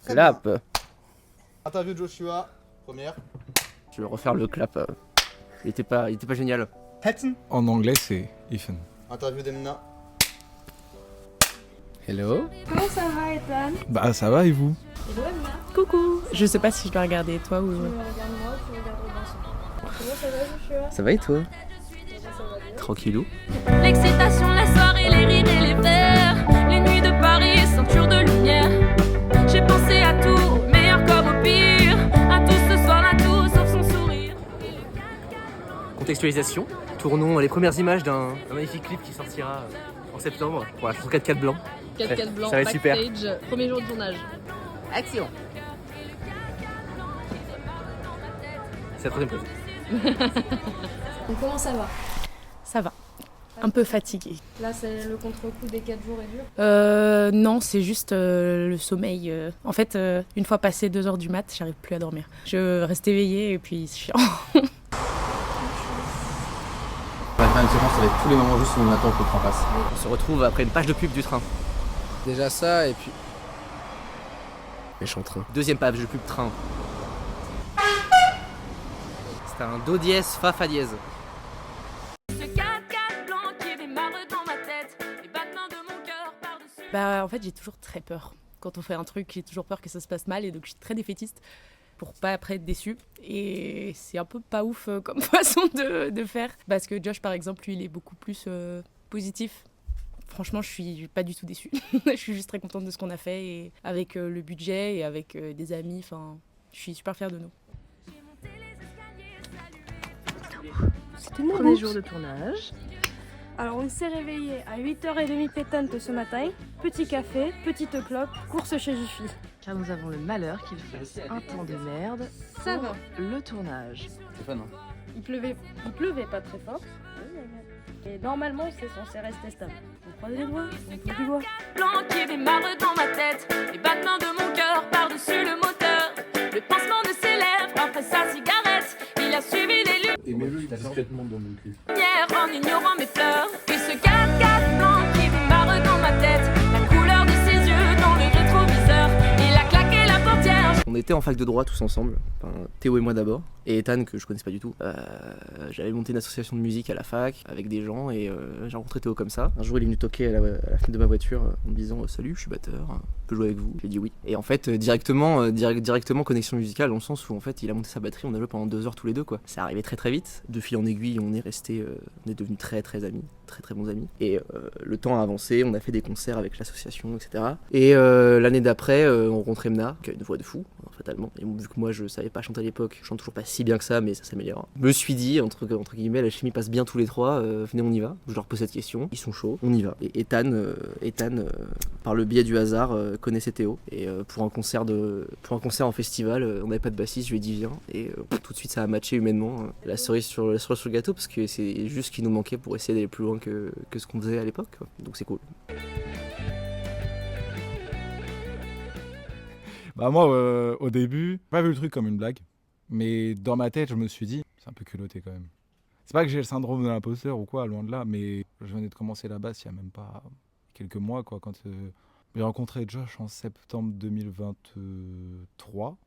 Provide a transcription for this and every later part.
Clap. Interview de Joshua, première. Je vais refaire le clap. Il était pas génial. Hatton. En anglais, c'est Ethan. Interview d'Emna. Hello. Comment ça va, Ethan? Bah ça va et vous? Hello, Emma. Coucou. Je sais pas si je dois regarder toi ou... Tu me regardes moi ou tu regardes Robinson? Comment ça va, Joshua? Ça va et toi? Ça va bien. Tranquillou. L'excitation, la soirée, les rires et les verres. Les nuits de Paris, ceinture de lumière. J'ai pensé à tout, au meilleur comme au pire. À tout ce soir, à tout sauf son sourire. Contextualisation. Tournons les premières images d'un magnifique clip qui sortira en septembre pour la chanson 4x4 blanc. 4x4 blanc, ça va être super. backstage, premier jour de tournage. Action. C'est la troisième prise. Donc, comment ça va? Ça va. Un peu fatiguée. Là, c'est le contre-coup des 4 jours est dur. Non, c'est juste le sommeil. En fait, une fois passé 2h du mat, j'arrive plus à dormir. Je reste éveillée et puis c'est chiant. On va faire une séquence avec tous les moments juste où on attend que le train passe. On se retrouve après une page de pub du train. Déjà ça et puis... Méchant train. Deuxième page de pub train. C'était un do dièse fa fa dièse. Ce 4x4 blanc qui démarre dans ma tête. Les battements de mon cœur par-dessus. Bah en fait, j'ai toujours très peur. Quand on fait un truc, j'ai toujours peur que ça se passe mal et donc je suis très défaitiste pour pas après être déçue. Et c'est un peu pas ouf comme façon de faire. Parce que Josh, par exemple, lui, il est beaucoup plus positif. Franchement, je suis pas du tout déçue. Je suis juste très contente de ce qu'on a fait et avec le budget et avec des amis. Enfin, je suis super fière de nous. C'était mon Premier jour de tournage. Alors, on s'est réveillé à 8h30 pétante ce matin. Petit café, petite clope, course chez Jiffy. Car nous avons le malheur qu'il fasse un temps de merde Ça pour va. le tournage. C'est fun, hein. Il pleuvait pas très fort. Et normalement, c'est censé rester stable. On croise les doigts, on touche du bois. Blanc qui démarre dans ma tête. Les battements de mon cœur par-dessus le moteur. Le pincement de ses lèvres après sa cigarette. Il a suivi les Aimez-le discrètement dans mon clip. lumières en ignorant mes pleurs. Et ce 4x4 blanc qui démarre dans ma tête. La couleur de ses yeux dans le rétroviseur. Il a claqué la portière. On était en fac de droit tous ensemble, enfin, Théo et moi d'abord, et Ethan que je connaissais pas du tout. J'avais monté une association de musique à la fac avec des gens et j'ai rencontré Théo comme ça. Un jour il est venu toquer à la fenêtre de ma voiture en me disant salut, je suis batteur, je peux jouer avec vous. J'ai dit oui. Et en fait directement connexion musicale dans le sens où en fait il a monté sa batterie, on a joué pendant 2 heures tous les deux quoi. C'est arrivé très très vite. De fil en aiguille on est resté, on est devenus très très amis, très très bons amis. Et le temps a avancé, on a fait des concerts avec l'association etc. Et l'année d'après on rencontre Emna qui a une voix de fou. Fatalement. Et vu que moi je savais pas chanter à l'époque, je chante toujours pas si bien que ça, mais ça s'améliore. Je me suis dit, entre guillemets, la chimie passe bien tous les trois, venez on y va. Je leur pose cette question, ils sont chauds, on y va. Et Ethan, par le biais du hasard, connaissait Théo. Et pour un concert en festival, on n'avait pas de bassiste, je lui ai dit viens. Et tout de suite ça a matché humainement. La cerise sur le gâteau, parce que c'est juste ce qui nous manquait pour essayer d'aller plus loin que ce qu'on faisait à l'époque, quoi. Donc c'est cool. Bah moi, au début, j'ai pas vu le truc comme une blague, mais dans ma tête, je me suis dit, c'est un peu culotté quand même. C'est pas que j'ai le syndrome de l'imposteur ou quoi, loin de là, mais je venais de commencer la basse il y a même pas quelques mois, quoi, quand j'ai rencontré Josh en septembre 2023.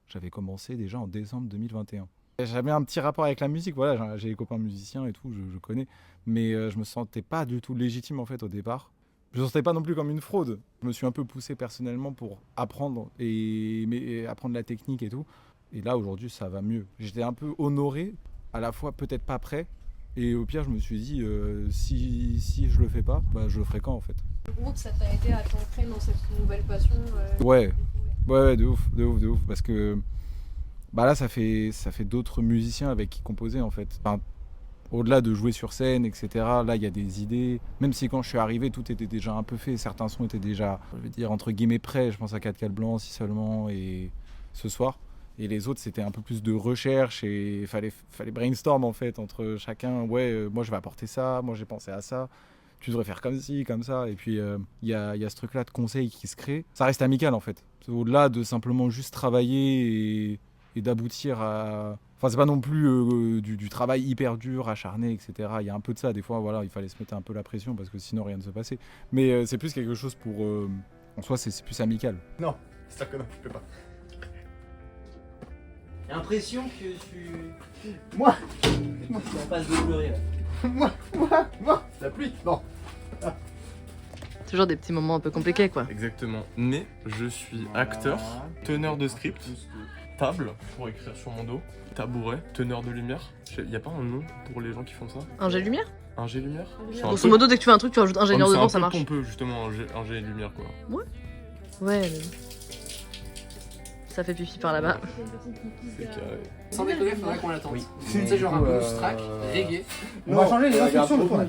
J'avais commencé déjà en décembre 2021. J'avais un petit rapport avec la musique, voilà, j'ai des copains musiciens et tout, je connais, mais je me sentais pas du tout légitime en fait au départ. Je ne me sentais pas non plus comme une fraude. Je me suis un peu poussé personnellement pour apprendre et apprendre la technique et tout. Et là, aujourd'hui, ça va mieux. J'étais un peu honoré, à la fois peut-être pas prêt. Et au pire, je me suis dit, si je le fais pas, bah, je le ferai quand en fait. Le groupe, ça t'a aidé à t'ancrer dans cette nouvelle passion Ouais, de ouf. Parce que bah là, ça fait d'autres musiciens avec qui composer en fait. Enfin, au-delà de jouer sur scène, etc., là, il y a des idées. Même si quand je suis arrivé, tout était déjà un peu fait. Certains sons étaient déjà, je veux dire, entre guillemets, prêts. Je pense à 4x4 blanc, si seulement, et ce soir. Et les autres, c'était un peu plus de recherche et il fallait brainstorm, en fait, entre chacun. Ouais, moi, je vais apporter ça. Moi, j'ai pensé à ça. Tu devrais faire comme ci, comme ça. Et puis, il y a ce truc-là de conseil qui se crée. Ça reste amical, en fait. Au-delà de simplement juste travailler et d'aboutir à... Enfin, c'est pas non plus du travail hyper dur, acharné, etc. Il y a un peu de ça. Des fois, voilà, il fallait se mettre un peu la pression parce que sinon, rien ne se passait. Mais c'est plus quelque chose pour... en soi, c'est plus amical. Non. Ça connaît, je peux pas. J'ai l'impression que tu. Moi Tu en passes de pleurer là. Moi La pluie. Bon. Toujours des petits moments un peu compliqués quoi. Exactement. Mais je suis acteur, teneur de script, table pour écrire sur mon dos, tabouret, teneur de lumière. Il y a pas un nom pour les gens qui font ça? Un jet de lumière? Un jet lumière? Grosso modo, dès que tu fais un truc, tu rajoutes ingénieur dedans, ça marche. C'est un peu pompeux justement, un jet lumière quoi. Ouais, mais... Ça fait pipi par là-bas. C'est carré. Sans déconner, faudrait qu'on l'attende. Oui. C'est genre un blues track, reggae. On va changer les instructions de fond.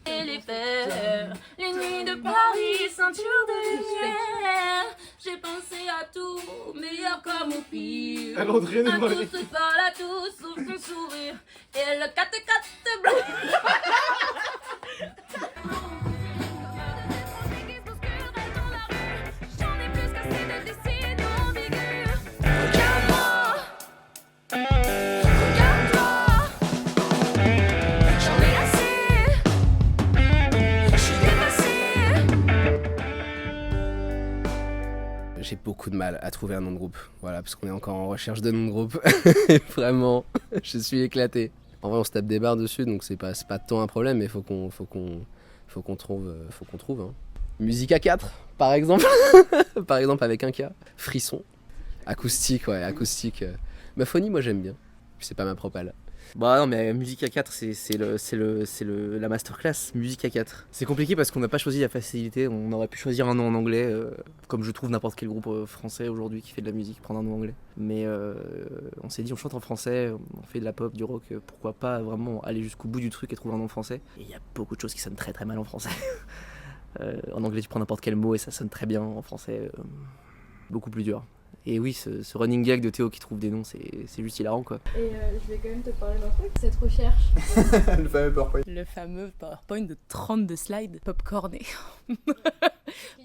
Et les fers, les nuits de Paris, ceinture de lumière. J'ai pensé à tout, meilleur comme au pire. Elle entraîne À moi. tout se parle, à tout sauf son sourire. Et le 4x4 blanc. J'en ai plus qu'assez de décider ambiguë. Regarde-moi, regarde-toi. J'en ai assez. Je suis dépassée. J'ai beaucoup de mal à trouver un nom de groupe. Voilà, parce qu'on est encore en recherche de nom de groupe. Vraiment, je suis éclaté. En vrai, on se tape des barres dessus, donc c'est pas tant un problème, mais faut qu'on trouve. Hein. Musique à 4, par exemple. Par exemple, avec un K. Frisson. Acoustique, ouais, acoustique. Maphonie, moi j'aime bien. Puis c'est pas ma propale. Bah non, mais musique à 4, c'est la masterclass, musique à 4. C'est compliqué parce qu'on n'a pas choisi la facilité, on aurait pu choisir un nom en anglais, comme je trouve n'importe quel groupe français aujourd'hui qui fait de la musique, prendre un nom anglais. Mais on s'est dit, on chante en français, on fait de la pop, du rock, pourquoi pas vraiment aller jusqu'au bout du truc et trouver un nom français. Et il y a beaucoup de choses qui sonnent très très mal en français. En anglais, tu prends n'importe quel mot et ça sonne très bien, en français, beaucoup plus dur. Et oui, ce running gag de Théo qui trouve des noms, c'est juste hilarant quoi. Et je vais quand même te parler d'un truc, cette recherche. Le fameux PowerPoint. Le fameux PowerPoint de 32 slides popcorné.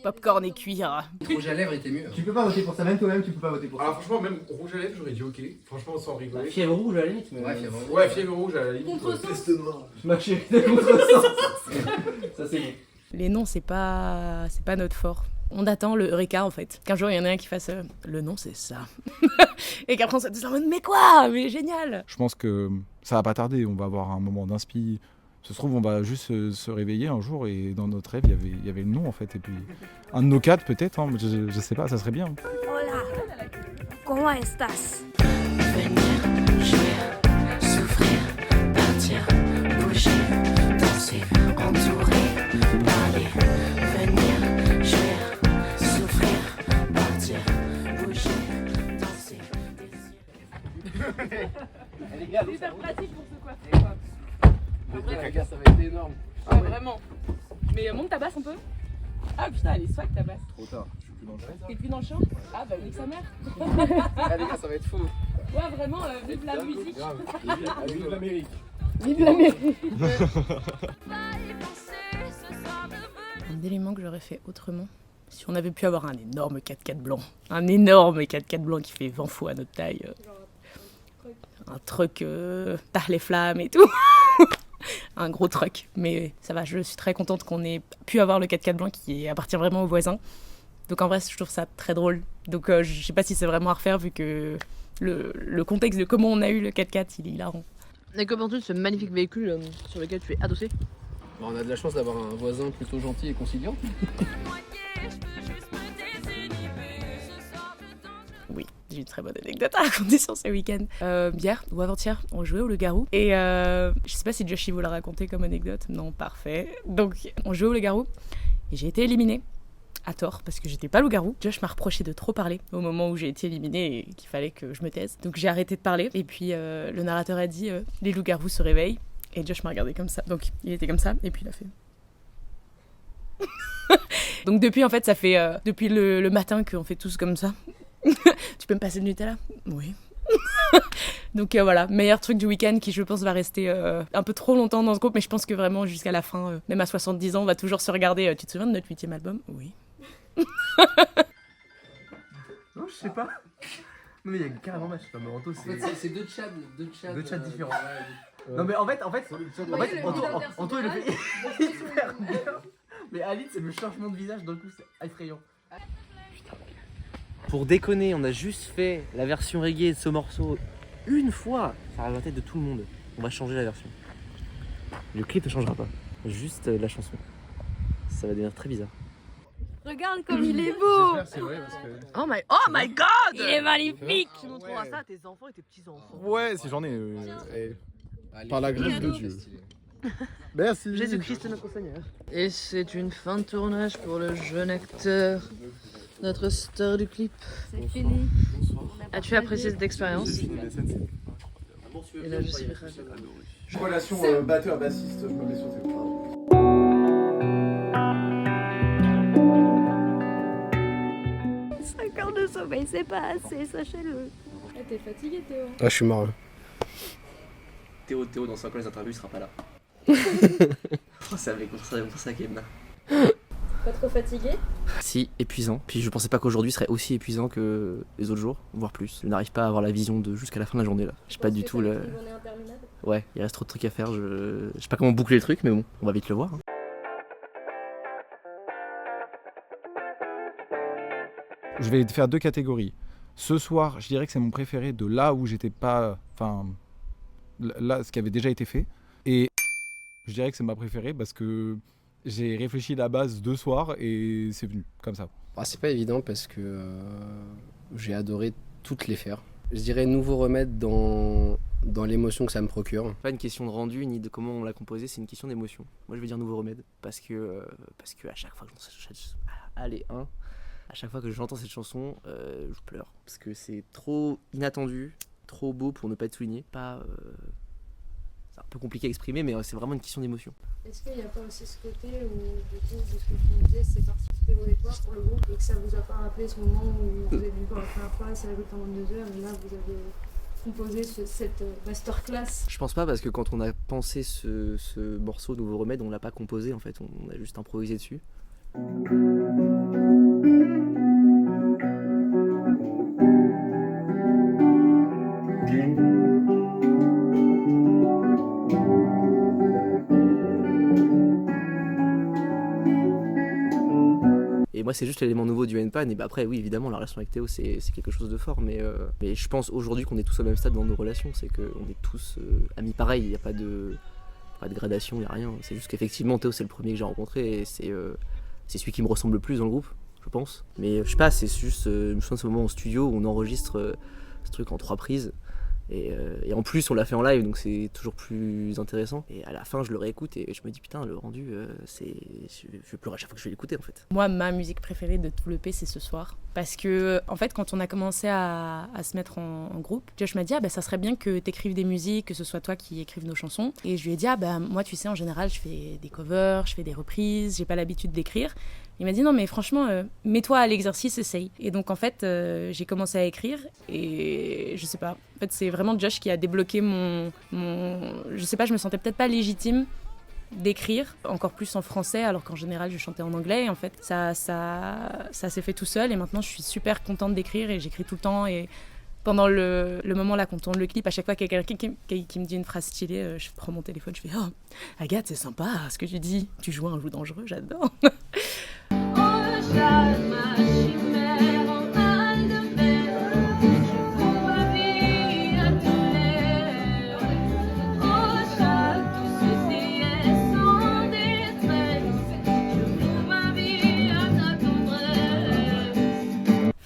Popcorn et cuir. Rouge à lèvres était mieux. Tu peux pas voter pour ça, même toi-même tu peux pas voter pour ça. Alors franchement, même rouge à lèvres, j'aurais dit ok. Franchement, sans rigoler. Fièvre rouge à la limite, mais. Ouais, fièvre rouge à la limite. Match contre ça c'est bon. Les noms, c'est pas notre fort. On attend le Eureka en fait. Qu'un jour il y en a un qui fasse le nom c'est ça. Et qu'après on se dit en mode mais quoi? Mais génial! Je pense que ça va pas tarder, on va avoir un moment d'inspi. Ça se trouve, on va juste se réveiller un jour et dans notre rêve, il y avait le nom en fait. Et puis un de nos quatre peut-être, hein, je sais pas, ça serait bien. Hola, ¿cómo estás? Venir, jouir, souffrir, partir, bouger, danser, entourer, parler. Venir, jouir, souffrir, partir, bouger, danser, C'est hyper pratique pour se coiffer quoi. Ça va être énorme. Ah, vraiment. Mais monte ta basse un peu. Ah putain, elle est swag ta basse. Trop tard, je suis plus dans le T'es plus dans le chant? Ah bah nique sa mère. Ah les gars, ça va être fou. Ouais vraiment, vive la musique. Vive l'Amérique. Vive l'Amérique. Un élément que j'aurais fait autrement, si on avait pu avoir un énorme 4x4 blanc. Un énorme 4x4 blanc qui fait 20 fois notre taille. Un truck par les flammes et tout. Un gros truck. Mais ça va, je suis très contente qu'on ait pu avoir le 4x4 blanc qui appartient vraiment aux voisins. Donc en vrai, je trouve ça très drôle. Donc je sais pas si c'est vraiment à refaire vu que le contexte de comment on a eu le 4x4, il est hilarant. Et que penses-tu de ce magnifique véhicule sur lequel tu es adossé? On a de la chance d'avoir un voisin plutôt gentil et conciliant. Oui, j'ai une très bonne anecdote à raconter sur ce week-end. Hier ou avant-hier, on jouait au loup-garou. Et je sais pas si Joshi vous l'a raconté comme anecdote. Non, parfait. Donc, on jouait au loup-garou et j'ai été éliminée. À tort, parce que j'étais pas loup-garou. Josh m'a reproché de trop parler au moment où j'ai été éliminée et qu'il fallait que je me taise. Donc j'ai arrêté de parler. Et puis le narrateur a dit les loups-garous se réveillent. Et Josh m'a regardé comme ça. Donc il était comme ça. Et puis il a fait. Donc depuis, en fait, ça fait depuis le matin qu'on fait tous comme ça. Tu peux me passer le Nutella? Oui. Donc voilà, meilleur truc du week-end qui je pense va rester un peu trop longtemps dans ce groupe, mais je pense que vraiment jusqu'à la fin, même à 70 ans, on va toujours se regarder. Tu te souviens de notre 8e album? Oui. Non, je sais pas. Non, mais il y a carrément match, c'est pas Moranto, c'est. En fait, c'est deux chats différents. Non, mais en fait, Anto il le fait hyper bien. Mais Aline, c'est le changement de visage d'un coup, c'est effrayant. Pour déconner, on a juste fait la version reggae de ce morceau une fois. Ça arrive à la tête de tout le monde. On va changer la version. Le clip ne changera pas. Juste la chanson. Ça va devenir très bizarre. Regarde comme il est beau. Oh my god! Il est magnifique. Tu montreras ça à tes enfants et tes petits-enfants. Ouais, si j'en ai. Par la grâce de Dieu. Merci. Jésus-Christ notre Seigneur. Et c'est une fin de tournage pour le jeune acteur, notre star du clip. C'est fini. As-tu apprécié cette expérience? Et là, je suis ravie. Relation batteur-bassiste, je me mets sur cette phrase. 5 heures de sommeil, c'est pas assez, sachez-le. Ah, t'es fatigué, Théo? Ah, je suis mort là. Théo, dans 5 ans, les interviews, il sera pas là. Ça avait commencé à Kemna. Pas trop fatigué? Si, épuisant. Puis je pensais pas qu'aujourd'hui serait aussi épuisant que les autres jours, voire plus. Je n'arrive pas à avoir la vision de jusqu'à la fin de la journée là. J'ai pas du tout le. Ouais, il reste trop de trucs à faire. Je sais pas comment boucler le truc, mais bon, on va vite le voir. Hein. Je vais faire 2 catégories. Ce soir, je dirais que c'est mon préféré de là où j'étais pas. Enfin, là, ce qui avait déjà été fait. Et je dirais que c'est ma préférée parce que j'ai réfléchi la base 2 soirs et c'est venu comme ça. Ah, c'est pas évident parce que j'ai adoré toutes les faire. Je dirais nouveau remède dans l'émotion que ça me procure. Pas une question de rendu ni de comment on l'a composé, c'est une question d'émotion. Moi je vais dire nouveau remède parce que à chaque fois que à chaque fois que j'entends cette chanson, je pleure parce que c'est trop inattendu, trop beau pour ne pas être souligné. C'est un peu compliqué à exprimer, mais c'est vraiment une question d'émotion. Est-ce qu'il n'y a pas aussi ce côté où, du coup, de ce que tu me disais, c'est participer au départ pour le groupe et que ça vous a pas rappelé ce moment où vous avez vu pour la première fois, c'est la route en 22 heures, et là vous avez composé cette masterclass? Je pense pas parce que quand on a pensé ce morceau Nouveau Remède, on l'a pas composé en fait, on a juste improvisé dessus. Et moi c'est juste l'élément nouveau du N-Pan, et bah après oui évidemment la relation avec Théo c'est quelque chose de fort, mais je pense aujourd'hui qu'on est tous au même stade dans nos relations, c'est qu'on est tous amis pareils, il n'y a pas de gradation, il n'y a rien, c'est juste qu'effectivement Théo c'est le premier que j'ai rencontré et c'est celui qui me ressemble le plus dans le groupe, je pense. Mais je sais pas, c'est juste, je me souviens de ce moment en studio où on enregistre ce truc en 3 prises. Et en plus on l'a fait en live donc c'est toujours plus intéressant, et à la fin je le réécoute et je me dis putain le rendu je vais pleurer à chaque fois que je vais l'écouter en fait. Moi ma musique préférée de tout l'EP c'est Ce Soir, parce que en fait quand on a commencé à se mettre en groupe, Josh m'a dit ça serait bien que t'écrives des musiques, que ce soit toi qui écrives nos chansons, et je lui ai dit moi tu sais en général je fais des covers, je fais des reprises, j'ai pas l'habitude d'écrire. Il m'a dit non mais franchement mets-toi à l'exercice, essaye. Et donc en fait j'ai commencé à écrire et je sais pas, en fait c'est vraiment Josh qui a débloqué mon je sais pas, je me sentais peut-être pas légitime d'écrire, encore plus en français alors qu'en général je chantais en anglais, et en fait ça s'est fait tout seul, et maintenant je suis super contente d'écrire et j'écris tout le temps. Et pendant le moment là qu'on tourne le clip, à chaque fois qu'il y a quelqu'un qui me dit une phrase stylée, je prends mon téléphone, je fais oh Agathe c'est sympa ce que tu dis, tu joues un jeu dangereux, j'adore.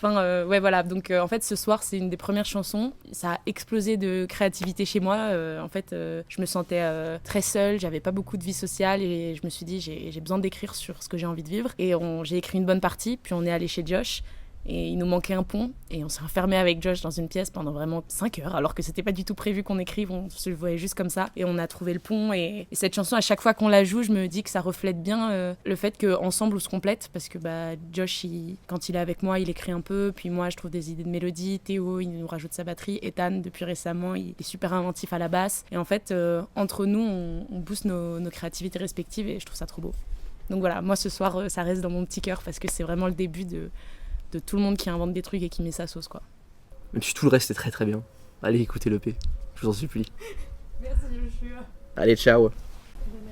Enfin, ouais, voilà. Donc, en fait, Ce Soir, c'est une des premières chansons. Ça a explosé de créativité chez moi. En fait, je me sentais très seule. J'avais pas beaucoup de vie sociale et je me suis dit, j'ai besoin d'écrire sur ce que j'ai envie de vivre. Et j'ai écrit une bonne partie. Puis on est allé chez Josh. Et il nous manquait un pont, et on s'est enfermé avec Josh dans une pièce pendant vraiment 5 heures, alors que c'était pas du tout prévu qu'on écrive, on se le voyait juste comme ça, et on a trouvé le pont. Et cette chanson, à chaque fois qu'on la joue, je me dis que ça reflète bien le fait qu'ensemble on se complète, parce que Josh, quand il est avec moi, il écrit un peu, puis moi je trouve des idées de mélodie, Théo il nous rajoute sa batterie, Ethan depuis récemment il est super inventif à la basse, et en fait entre nous on booste nos créativités respectives, et je trouve ça trop beau. Donc voilà, moi Ce Soir ça reste dans mon petit cœur, parce que c'est vraiment le début de tout le monde qui invente des trucs et qui met sa sauce, quoi. Même si tout le reste est très très bien. Allez écoutez l'EP, je vous en supplie. Merci Joshua. Allez ciao.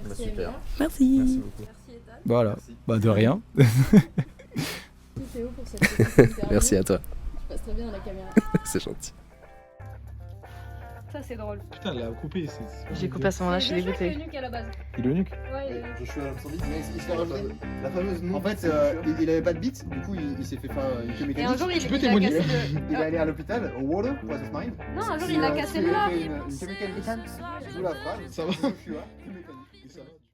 Merci super. Merci. Merci beaucoup. Merci Ethan. Voilà, Merci. de rien. Merci Théo pour cette petite interview. Merci à toi. passe très bien à la caméra. C'est gentil. Ça, c'est drôle. Putain, elle l'a coupé. J'ai coupé à ce moment-là, je suis dégoûtée. Nuque à la base. Il est au nuque. Ouais, Joshua Lamsandis, il s'est rajouté la fameuse nom. En fait, il avait pas de beat, du coup il s'est fait faire une queue Et mécanique. un jour, il a témoigner. cassé le. Il est allé à l'hôpital, au Water, pour la marine. Non, un jour, il a cassé le plat. Une queue mécanique. D'où la phrase. Ça va. Joshua, queue mécanique. Ça va.